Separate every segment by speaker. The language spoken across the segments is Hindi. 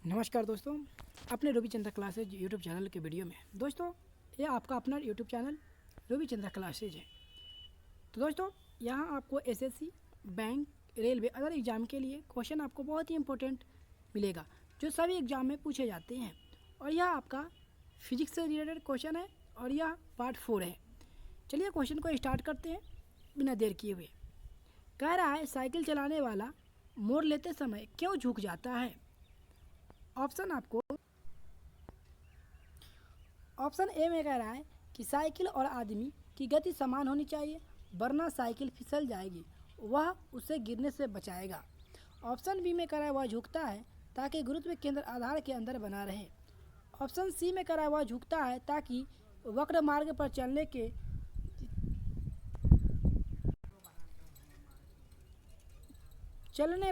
Speaker 1: नमस्कार दोस्तों, अपने रवि चंद्र क्लासेज यूट्यूब चैनल के वीडियो में दोस्तों ये आपका अपना यूट्यूब चैनल रवि चंद्र क्लासेज है। तो दोस्तों यहाँ आपको SSC, bank, railway other exam के लिए क्वेश्चन आपको बहुत ही इंपॉर्टेंट मिलेगा जो सभी एग्ज़ाम में पूछे जाते हैं। और यह आपका फिजिक्स से रिलेटेड क्वेश्चन है और यह पार्ट 4 है। चलिए क्वेश्चन को स्टार्ट करते हैं बिना देर किए हुए। कह रहा है साइकिल चलाने वाला मोड़ लेते समय क्यों झुक जाता है। ऑप्शन आपको ऑप्शन ए में कह रहा है कि साइकिल और आदमी की गति समान होनी चाहिए वरना साइकिल फिसल जाएगी, वह उसे गिरने से बचाएगा। ऑप्शन बी में कह रहा है वह झुकता है ताकि गुरुत्व केंद्र आधार के अंदर बना रहे। ऑप्शन सी में कह रहा है वह झुकता है ताकि वक्र मार्ग पर चलने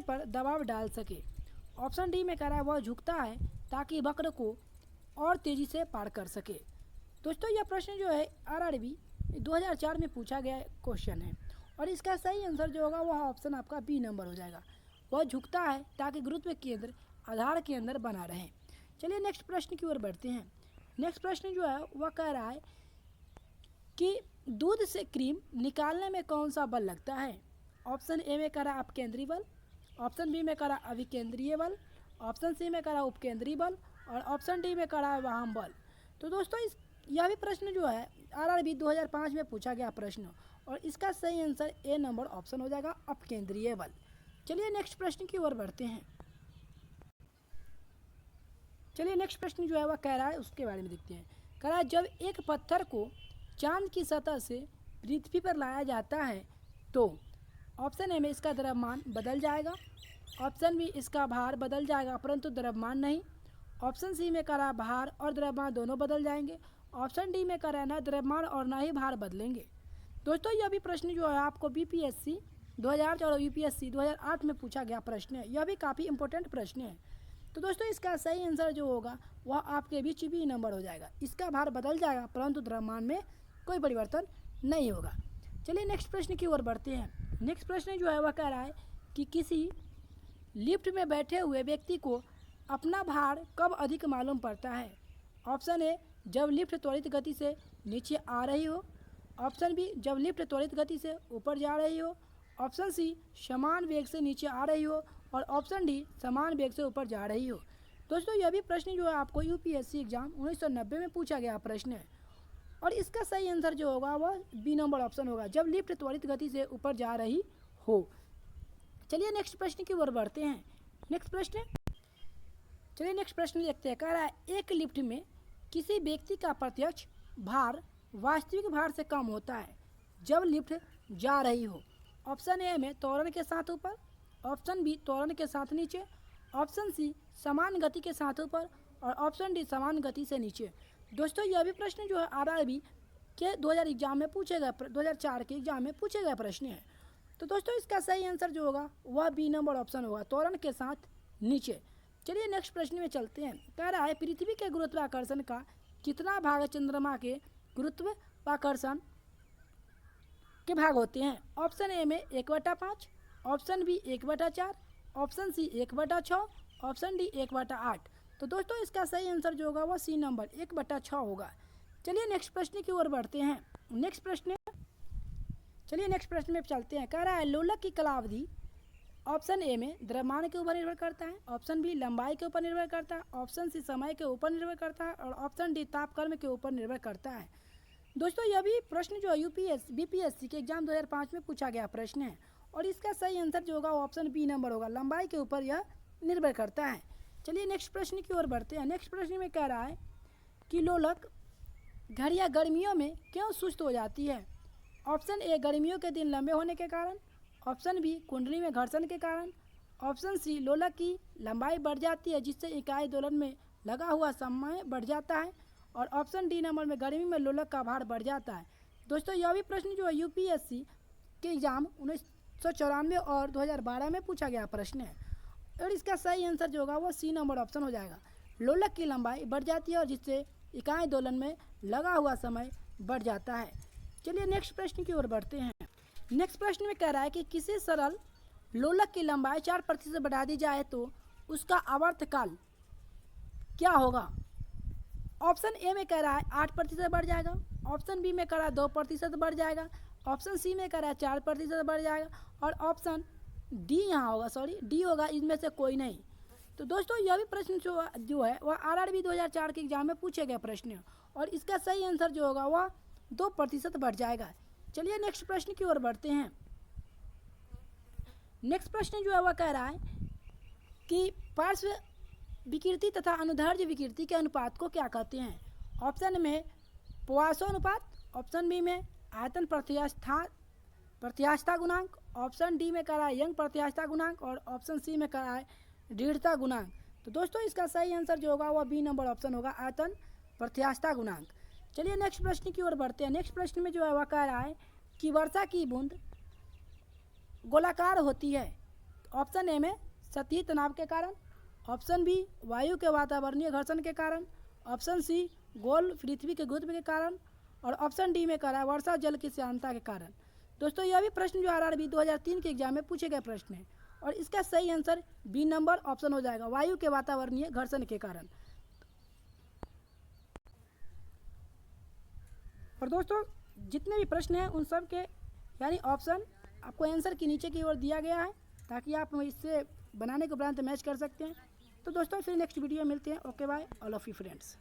Speaker 1: पर दबाव डाल सके। ऑप्शन डी में कह रहा है वह झुकता है ताकि वक्र को और तेज़ी से पार कर सके। दोस्तों यह प्रश्न जो है आरआरबी 2004 में पूछा गया क्वेश्चन है और इसका सही आंसर जो होगा वह ऑप्शन आपका बी नंबर हो जाएगा। वह झुकता है ताकि गुरुत्व केंद्र आधार के अंदर बना रहे। चलिए नेक्स्ट प्रश्न की ओर बढ़ते हैं। नेक्स्ट प्रश्न जो है वह कह रहा है कि दूध से क्रीम निकालने में कौन सा बल लगता है। ऑप्शन ए में कह रहा है अपकेंद्रीय बल, ऑप्शन बी में कह रहा अभिकेंद्रीय बल, ऑप्शन सी में कह रहा उपकेंद्रीय बल और ऑप्शन डी में कह रहा है वाहन बल। तो दोस्तों यह भी प्रश्न जो है आरआरबी 2005 में पूछा गया प्रश्न और इसका सही आंसर ए नंबर ऑप्शन हो जाएगा अपकेंद्रीय बल। चलिए नेक्स्ट प्रश्न की ओर बढ़ते हैं। चलिए नेक्स्ट प्रश्न जो है वह कह रहा है उसके बारे में देखते हैं। कह रहा है जब एक पत्थर को चांद की सतह से पृथ्वी पर लाया जाता है तो ऑप्शन ए में इसका द्रव्यमान बदल जाएगा, ऑप्शन बी इसका भार बदल जाएगा परंतु द्रव्यमान नहीं, ऑप्शन सी में कह रहा भार और द्रव्यमान दोनों बदल जाएंगे, ऑप्शन डी में कह रहा है ना द्रव्यमान और ना ही भार बदलेंगे। दोस्तों यह भी प्रश्न जो है आपको बीपीएससी 2004 और यूपीएससी 2008 में पूछा गया प्रश्न है। यह भी काफ़ी इंपॉर्टेंट प्रश्न है। तो दोस्तों इसका सही आंसर जो होगा वह आपके बीच बी नंबर हो जाएगा। इसका भार बदल जाएगा परंतु द्रव्यमान में कोई परिवर्तन नहीं होगा। चलिए नेक्स्ट प्रश्न की ओर बढ़ते हैं। नेक्स्ट प्रश्न जो है वह कह रहा है कि किसी लिफ्ट में बैठे हुए व्यक्ति को अपना भार कब अधिक मालूम पड़ता है। ऑप्शन ए जब लिफ्ट त्वरित गति से नीचे आ रही हो, ऑप्शन बी जब लिफ्ट त्वरित गति से ऊपर जा रही हो, ऑप्शन सी समान वेग से नीचे आ रही हो और ऑप्शन डी समान वेग से ऊपर जा रही हो। दोस्तों यह भी प्रश्न जो है आपको यूपीएससी एग्जाम 1990 में पूछा गया प्रश्न है और इसका सही आंसर जो होगा वह बी नंबर ऑप्शन होगा जब लिफ्ट त्वरित गति से ऊपर जा रही हो। चलिए नेक्स्ट प्रश्न की ओर बढ़ते हैं। नेक्स्ट प्रश्न देखते हैं। कह रहा है एक लिफ्ट में किसी व्यक्ति का प्रत्यक्ष भार वास्तविक भार से कम होता है जब लिफ्ट जा रही हो। ऑप्शन ए में त्वरण के साथ ऊपर, ऑप्शन बी त्वरण के साथ नीचे, ऑप्शन सी समान गति के साथ ऊपर और ऑप्शन डी समान गति से नीचे। दोस्तों यह भी प्रश्न जो है आरआरबी के 2000 एग्जाम में पूछे गए 2004 के एग्जाम में पूछे गए प्रश्न है। तो दोस्तों इसका सही आंसर जो होगा वह बी नंबर ऑप्शन होगा त्वरण के साथ नीचे। चलिए नेक्स्ट प्रश्न में चलते हैं। कह रहा है पृथ्वी के गुरुत्वाकर्षण का कितना भाग चंद्रमा के गुरुत्वाकर्षण के भाग होते हैं। ऑप्शन ए में 1/5, option B 1/4, option C 1/6, option D 1/8। तो दोस्तों इसका सही आंसर जो होगा वह सी नंबर 1/6 होगा। चलिए नेक्स्ट प्रश्न की ओर बढ़ते हैं। नेक्स्ट प्रश्न में चलते हैं। कह रहा है लोलक की कालावधि ऑप्शन ए में द्रव्यमान के ऊपर निर्भर करता है, ऑप्शन बी लंबाई के ऊपर निर्भर करता है, ऑप्शन सी समय के ऊपर निर्भर करता है और ऑप्शन डी तापक्रम के ऊपर निर्भर करता है। दोस्तों यह भी प्रश्न जो है बीपीएससी के एग्जाम 2005 में पूछा गया प्रश्न है और इसका सही आंसर जो होगा ऑप्शन बी नंबर होगा लंबाई के ऊपर यह निर्भर करता है। चलिए नेक्स्ट प्रश्न की ओर बढ़ते हैं। नेक्स्ट प्रश्न में कह रहा है कि लोलक घड़ियाँ गर्मियों में क्यों सुस्त हो जाती है। ऑप्शन ए गर्मियों के दिन लंबे होने के कारण, ऑप्शन बी कुंडली में घर्षण के कारण, ऑप्शन सी लोलक की लंबाई बढ़ जाती है जिससे इकाई दोलन में लगा हुआ समय बढ़ जाता है और ऑप्शन डी नंबर में गर्मी में लोलक का भार बढ़ जाता है। दोस्तों यह भी प्रश्न जो है यूपीएससी के एग्जाम 1994 और 2012 में पूछा गया प्रश्न है और इसका सही आंसर जो होगा वो सी नंबर ऑप्शन हो जाएगा। लोलक की लंबाई बढ़ जाती है और जिससे इकाई दोलन में लगा हुआ समय बढ़ जाता है। चलिए नेक्स्ट प्रश्न की ओर बढ़ते हैं। नेक्स्ट प्रश्न में कह रहा है कि किसी सरल लोलक की लंबाई 4% बढ़ा दी जाए तो उसका आवर्तकाल क्या होगा? ऑप्शन ए में कह रहा है 8% बढ़ जाएगा, ऑप्शन बी में कह रहा है 2% बढ़ जाएगा, ऑप्शन सी में कह रहा है 4% बढ़ जाएगा, और ऑप्शन डी यहाँ होगा, सॉरी डी होगा, इनमें से कोई नहीं। तो दोस्तों यह भी प्रश्न जो है वह RRB 2004 के एग्जाम में पूछे गए प्रश्न है, और इसका सही आंसर जो होगा वह 2% बढ़ जाएगा। चलिए नेक्स्ट प्रश्न की ओर बढ़ते हैं। नेक्स्ट प्रश्न जो है वह कह रहा है कि पार्श्व विकृति तथा अनुदैर्ध्य विकृति के अनुपात को क्या कहते हैं? ऑप्शन में पोआसो अनुपात, ऑप्शन बी में आयतन प्रत्यास्थता गुणांक, ऑप्शन डी में कह रहा है यंग प्रत्यास्थता गुणांक, और ऑप्शन सी में कह रहा है दृढ़ता गुणांक। तो दोस्तों इसका सही आंसर जो होगा वह बी नंबर ऑप्शन होगा, आयतन प्रत्यास्थता गुणांक। चलिए नेक्स्ट प्रश्न की ओर बढ़ते हैं। नेक्स्ट प्रश्न में जो है वह कह रहा है कि वर्षा की बूंद गोलाकार होती है। ऑप्शन ए में सतही तनाव के कारण, ऑप्शन बी वायु के वातावरणीय घर्षण के कारण, ऑप्शन सी गोल पृथ्वी के गुरुत्व के कारण, और ऑप्शन डी में कह रहा है वर्षा जल की श्यानता के कारण। दोस्तों यह भी प्रश्न जो RRB 2003 के एग्जाम में पूछे गए प्रश्न है, और इसका सही आंसर बी नंबर ऑप्शन हो जाएगा, वायु के वातावरणीय घर्षण के कारण। और दोस्तों जितने भी प्रश्न हैं उन सब के यानी ऑप्शन आपको आंसर के नीचे की ओर दिया गया है, ताकि आप इससे बनाने के उपरांत मैच कर सकते हैं। तो दोस्तों फिर नेक्स्ट वीडियो में मिलते हैं। Okay bye all of you friends.